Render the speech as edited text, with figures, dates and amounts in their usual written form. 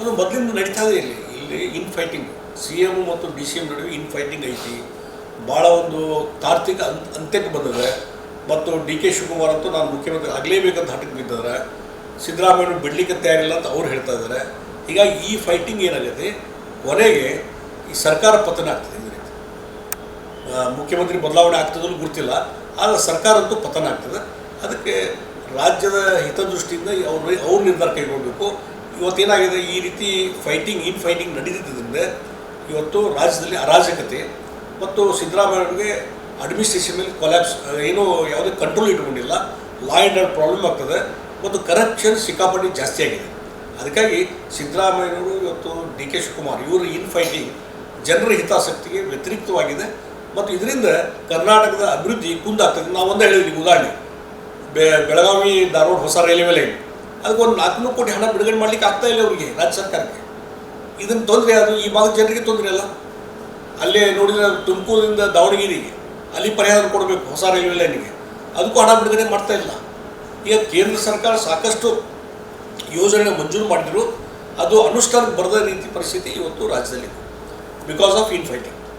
ಅದು ಮೊದಲಿಂದ ನಡೀತಾ ಇದೆ. ಇಲ್ಲಿ ಇನ್ ಫೈಟಿಂಗ್ ಸಿ ಎಮ್ ಮತ್ತು ಡಿ ಸಿ ಎಮ್ ನಡುವೆ ಇನ್ ಫೈಟಿಂಗ್ ಐತಿ. ಭಾಳ ಒಂದು ತಾರ್ಕಿಕ ಅಂತ್ಯಕ್ಕೆ ಬಂದಿದೆ. ಮತ್ತು ಡಿ ಕೆ ಶಿವಕುಮಾರ್ ಅಂತೂ ನಾನು ಮುಖ್ಯಮಂತ್ರಿ ಆಗಲೇಬೇಕಂತ ಹಠಕ್ಕೆ ಬಿದ್ದಿದ್ದಾರೆ. ಸಿದ್ದರಾಮಯ್ಯವ್ರು ಬಿಡಲಿಕ್ಕೆ ತಯಾರಿಲ್ಲ ಅಂತ ಅವ್ರು ಹೇಳ್ತಾ ಇದ್ದಾರೆ. ಹೀಗಾಗಿ ಈ ಫೈಟಿಂಗ್ ಏನಾಗುತ್ತೆ, ಕೊನೆಗೆ ಈ ಸರ್ಕಾರ ಪತನ ಆಗ್ತದೆ. ಇದರಿಂದ ಮುಖ್ಯಮಂತ್ರಿ ಬದಲಾವಣೆ ಆಗ್ತದಲ್ಲೂ ಗುರ್ತಿಲ್ಲ, ಆದರೆ ಸರ್ಕಾರ ಅಂತೂ ಪತನ ಆಗ್ತದೆ. ಅದಕ್ಕೆ ರಾಜ್ಯದ ಹಿತದೃಷ್ಟಿಯಿಂದ ಅವ್ರ ನಿರ್ಧಾರ ಕೈಗೊಳ್ಳಬೇಕು. ಇವತ್ತೇನಾಗಿದೆ, ಈ ರೀತಿ ಇನ್ ಫೈಟಿಂಗ್ ನಡೀತಿದ್ದರಿಂದ ಇವತ್ತು ರಾಜ್ಯದಲ್ಲಿ ಅರಾಜಕತೆ ಮತ್ತು ಸಿದ್ದರಾಮಯ್ಯವ್ರಿಗೆ ಅಡ್ಮಿನಿಸ್ಟ್ರೇಷನ್ ಮೇಲೆ ಕೊಲ್ಯಾಪ್ಸ್, ಏನೂ ಯಾವುದೇ ಕಂಟ್ರೋಲ್ ಇಟ್ಕೊಂಡಿಲ್ಲ. ಲಾ ಆ್ಯಂಡ್ ಆರ್ಡರ್ ಪ್ರಾಬ್ಲಮ್ ಆಗ್ತದೆ ಮತ್ತು ಕರಪ್ಷನ್ ಸಿಕ್ಕಾಪಟ್ಟೆ ಜಾಸ್ತಿ ಆಗಿದೆ. ಅದಕ್ಕಾಗಿ ಸಿದ್ದರಾಮಯ್ಯವರು ಇವತ್ತು ಡಿ ಕೆ ಶಿವಕುಮಾರ್ ಇವರು ಇನ್ ಫೈಟಿಂಗ್ ಜನರ ಹಿತಾಸಕ್ತಿಗೆ ವ್ಯತಿರಿಕ್ತವಾಗಿದೆ ಮತ್ತು ಇದರಿಂದ ಕರ್ನಾಟಕದ ಅಭಿವೃದ್ಧಿ ಕುಂದಾಗ್ತದೆ. ನಾವು ಒಂದೇ ಹೇಳಿದ್ವಿ, ಉದಾಹರಣೆ ಬೆಳಗಾವಿ ಧಾರವಾಡ ಹೊಸ ರೈಲ್ವೆ ಲೈನ್, ಅದಕ್ಕೊಂದು 400 ಕೋಟಿ ಹಣ ಬಿಡುಗಡೆ ಮಾಡಲಿಕ್ಕೆ ಆಗ್ತಾ ಇಲ್ಲ ಅವರಿಗೆ, ರಾಜ್ಯ ಸರ್ಕಾರಕ್ಕೆ. ಇದನ್ನು ತೊಂದರೆ, ಅದು ಈ ಭಾಗದ ಜನರಿಗೆ ತೊಂದರೆ ಅಲ್ಲ. ಅಲ್ಲೇ ನೋಡಿದರೆ ತುಮಕೂರಿನಿಂದ ದಾವಣಗೆರೆಗೆ ಅಲ್ಲಿ ಪರಿಹಾರ ಕೊಡಬೇಕು ಹೊಸ ರೈಲ್ವೆ ಲೈನಿಗೆ, ಅದಕ್ಕೂ ಹಣ ಬಿಡುಗಡೆ ಮಾಡ್ತಾ ಇಲ್ಲ. ಈಗ ಕೇಂದ್ರ ಸರ್ಕಾರ ಸಾಕಷ್ಟು ಯೋಜನೆ ಮಂಜೂರು ಮಾಡಿದ್ರು, ಅದು ಅನುಷ್ಠಾನಕ್ಕೆ ಬರದ ರೀತಿ ಪರಿಸ್ಥಿತಿ ಇವತ್ತು ರಾಜ್ಯದಲ್ಲಿ ಬಿಕಾಸ್ ಆಫ್ ಇನ್ ಫೈಟಿಂಗ್.